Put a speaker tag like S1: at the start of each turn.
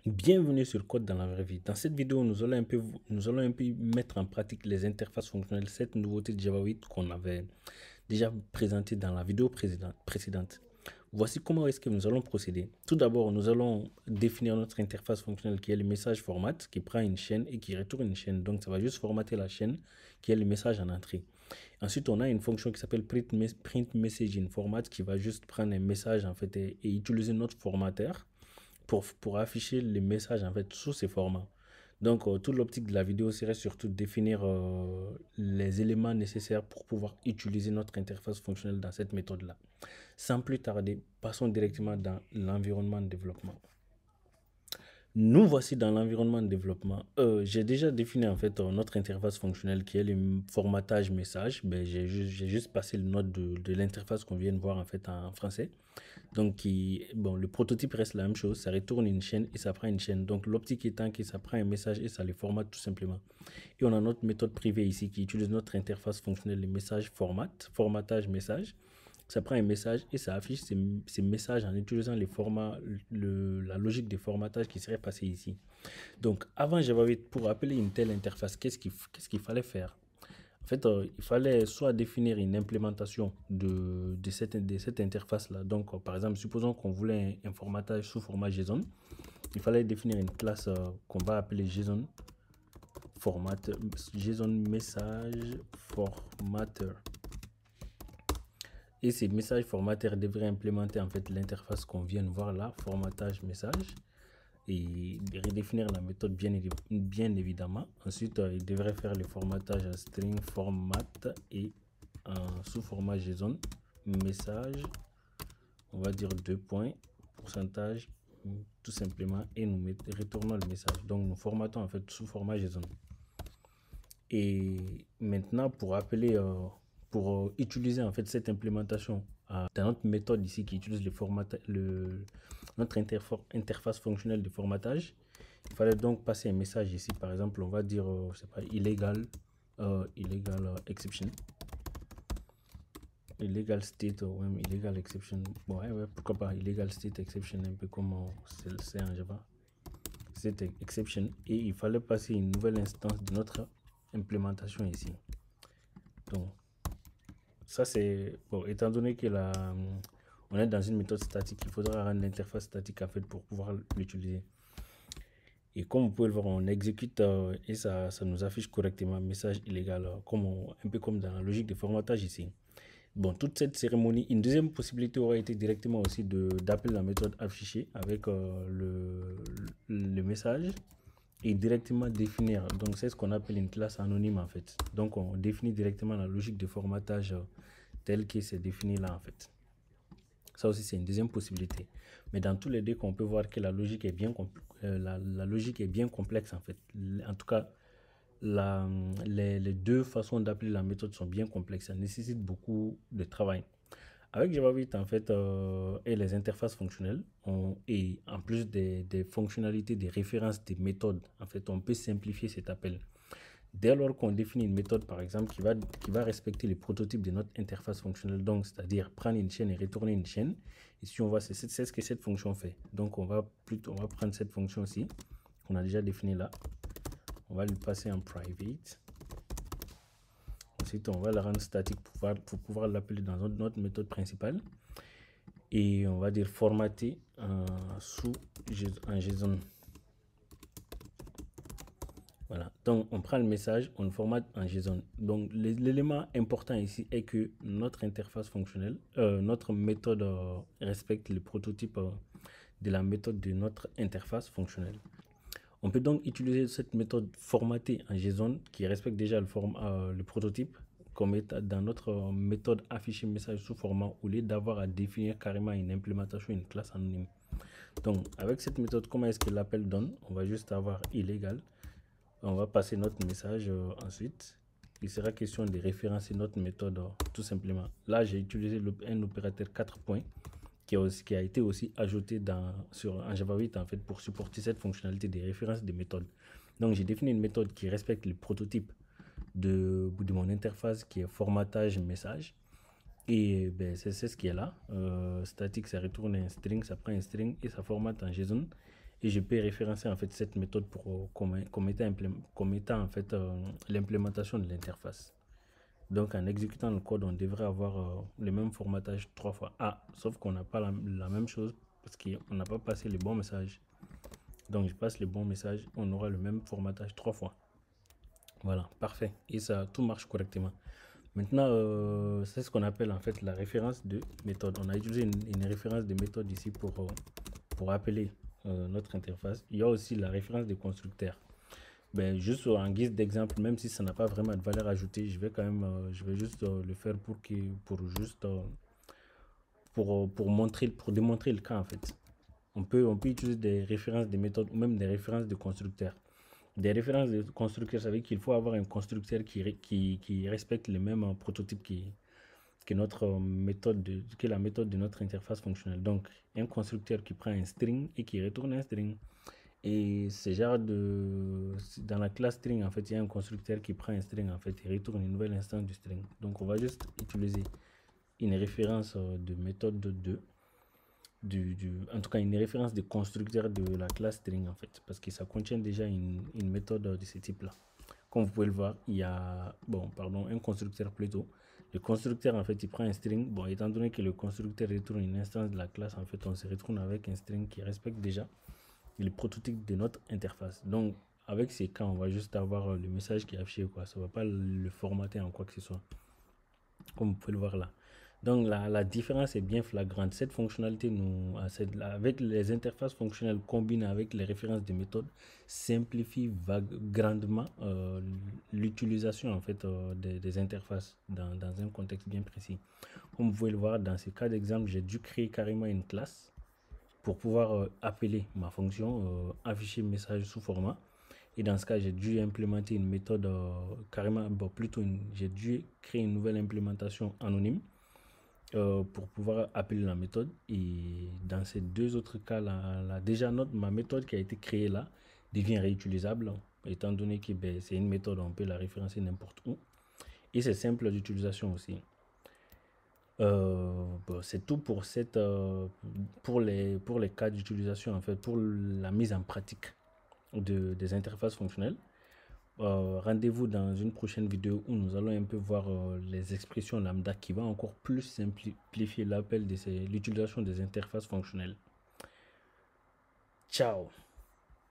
S1: Bienvenue sur Code dans la vraie vie. Dans cette vidéo, nous allons un peu mettre en pratique les interfaces fonctionnelles, cette nouveauté de Java 8 qu'on avait déjà présentée dans la vidéo précédente. Voici comment est-ce que nous allons procéder. Tout d'abord, nous allons définir notre interface fonctionnelle qui est le message format, qui prend une chaîne et qui retourne une chaîne. Donc, ça va juste formater la chaîne qui est le message en entrée. Ensuite, on a une fonction qui s'appelle print message in format qui va juste prendre un message en fait et utiliser notre formateur pour afficher les messages en fait sous ces formats. Donc, toute l'optique de la vidéo serait surtout de définir les éléments nécessaires pour pouvoir utiliser notre interface fonctionnelle dans cette méthode-là. Sans plus tarder, passons directement dans l'environnement de développement. Nous voici dans l'environnement de développement. J'ai déjà défini en fait notre interface fonctionnelle qui est le formatage message. Ben, j'ai juste passé le nom de l'interface qu'on vient de voir en fait en français. Donc, bon, le prototype reste la même chose, ça retourne une chaîne et ça prend une chaîne. Donc, l'optique étant que ça prend un message et ça le formate tout simplement. Et on a notre méthode privée ici qui utilise notre interface fonctionnelle, le message formatage message. Ça prend un message et ça affiche ces messages en utilisant les formats, la logique de formatage qui serait passée ici. Donc, avant Java 8, pour appeler une telle interface, qu'est-ce qu'il fallait faire? En fait, il fallait soit définir une implémentation de cette interface-là. Donc, par exemple, supposons qu'on voulait un formatage sous format JSON. Il fallait définir une classe qu'on va appeler JSON JSON message formatter. Et ces messages formateurs devraient implémenter en fait l'interface qu'on vient de voir là, formatage message, et redéfinir la méthode bien évidemment. Ensuite, il devrait faire le formatage à string format et sous format JSON message, on va dire 2 points, pourcentage, tout simplement, et nous retournons le message. Donc nous formatons en fait sous format JSON. Et maintenant, pour utiliser en fait cette implémentation dans notre méthode ici qui utilise notre interface fonctionnelle de formatage, il fallait donc passer un message ici. Par exemple, on va dire, je sais pas, illegal exception. Illegal state ou même illegal exception. Bon, ouais, pourquoi pas illegal state exception, un peu comme c'est en Java. State exception. Et il fallait passer une nouvelle instance de notre implémentation ici. Donc, ça c'est bon, étant donné que on est dans une méthode statique, il faudra rendre l'interface statique en fait pour pouvoir l'utiliser. Et comme vous pouvez le voir, on exécute et ça nous affiche correctement message illégal, un peu comme dans la logique de formatage ici. Bon, toute cette cérémonie, une deuxième possibilité aurait été directement aussi d'appeler la méthode affichée avec le message et directement définir. Donc, c'est ce qu'on appelle une classe anonyme en fait. Donc, on définit directement la logique de formatage telle que c'est défini là en fait. Ça aussi, c'est une deuxième possibilité. Mais dans tous les deux, on peut voir que la logique est la logique est bien complexe en fait. En tout cas, les deux façons d'appeler la méthode sont bien complexes. Ça nécessite beaucoup de travail. Avec Java 8, en fait, et les interfaces fonctionnelles, et en plus des fonctionnalités, des références, des méthodes, en fait, on peut simplifier cet appel. Dès lors qu'on définit une méthode, par exemple, qui va respecter les prototypes de notre interface fonctionnelle, donc c'est-à-dire prendre une chaîne et retourner une chaîne, ici on voit c'est ce que cette fonction fait. Donc on va prendre cette fonction ci qu'on a déjà définie là, on va lui passer en private. Ensuite, on va la rendre statique pour pouvoir l'appeler dans notre méthode principale. Et on va dire formater sous un JSON. Voilà, donc on prend le message, on le formate en JSON. Donc l'élément important ici est que notre interface fonctionnelle, notre méthode respecte le prototype de la méthode de notre interface fonctionnelle. On peut donc utiliser cette méthode formatée en JSON qui respecte déjà le prototype comme état dans notre méthode afficher message sous format au lieu d'avoir à définir carrément une implémentation, une classe anonyme. Donc avec cette méthode, comment est-ce que l'appel donne? On va juste avoir illégal. On va passer notre message ensuite. Il sera question de référencer notre méthode tout simplement. Là, j'ai utilisé un opérateur 4 points qui a été aussi ajouté en Java 8 en fait, pour supporter cette fonctionnalité des références des méthodes. Donc, j'ai défini une méthode qui respecte le prototype de mon interface qui est formatage message. Et ben, c'est ce qui est là. Statique, ça retourne un string, ça prend un string et ça formate en JSON. et je peux référencer en fait cette méthode pour comme étant en fait l'implémentation de l'interface. Donc en exécutant le code, on devrait avoir le même formatage 3 fois. Ah, sauf qu'on n'a pas la même chose parce qu'on n'a pas passé les bons messages. Donc je passe les bons messages, on aura le même formatage 3 fois. Voilà, parfait. Et ça, tout marche correctement. Maintenant, c'est ce qu'on appelle en fait la référence de méthode. On a utilisé une référence de méthode ici pour appeler notre interface. Il y a aussi la référence de constructeur. Ben, juste en guise d'exemple, même si ça n'a pas vraiment de valeur ajoutée, je vais quand même, je vais juste le faire pour montrer, pour démontrer le cas en fait. On peut utiliser des références de méthode ou même des références de constructeurs. Des références de constructeurs, ça veut dire qu'il faut avoir un constructeur qui respecte les mêmes prototypes que notre méthode que la méthode de notre interface fonctionnelle. Donc, un constructeur qui prend un string et qui retourne un string. Et c'est genre dans la classe string, en fait, il y a un constructeur qui prend un string, en fait, et retourne une nouvelle instance du string. Donc, on va juste utiliser une référence de méthode en tout cas, une référence de constructeur de la classe string, en fait, parce que ça contient déjà une méthode de ce type-là. Comme vous pouvez le voir, il y a, un constructeur plutôt. Le constructeur, en fait, il prend un string. Bon, étant donné que le constructeur retourne une instance de la classe, en fait, on se retrouve avec un string qui respecte déjà le prototype de notre interface. Donc, avec ces cas, on va juste avoir le message qui est affiché, quoi. Ça ne va pas le formater en quoi que ce soit. Comme vous pouvez le voir là. Donc, la différence est bien flagrante. Cette fonctionnalité, avec les interfaces fonctionnelles combinées avec les références de méthodes, simplifie grandement l'utilisation en fait des interfaces dans un contexte bien précis. Comme vous pouvez le voir, dans ce cas d'exemple, j'ai dû créer carrément une classe pour pouvoir appeler ma fonction, afficher message sous format. Et dans ce cas, j'ai dû implémenter une méthode carrément, j'ai dû créer une nouvelle implémentation anonyme pour pouvoir appeler la méthode. Et dans ces deux autres cas, déjà ma méthode qui a été créée là devient réutilisable, étant donné que c'est une méthode, on peut la référencer n'importe où. Et c'est simple d'utilisation aussi. C'est tout pour pour les cas d'utilisation, en fait, pour la mise en pratique des interfaces fonctionnelles. Rendez-vous dans une prochaine vidéo où nous allons un peu voir les expressions lambda qui va encore plus simplifier l'utilisation des interfaces fonctionnelles. Ciao!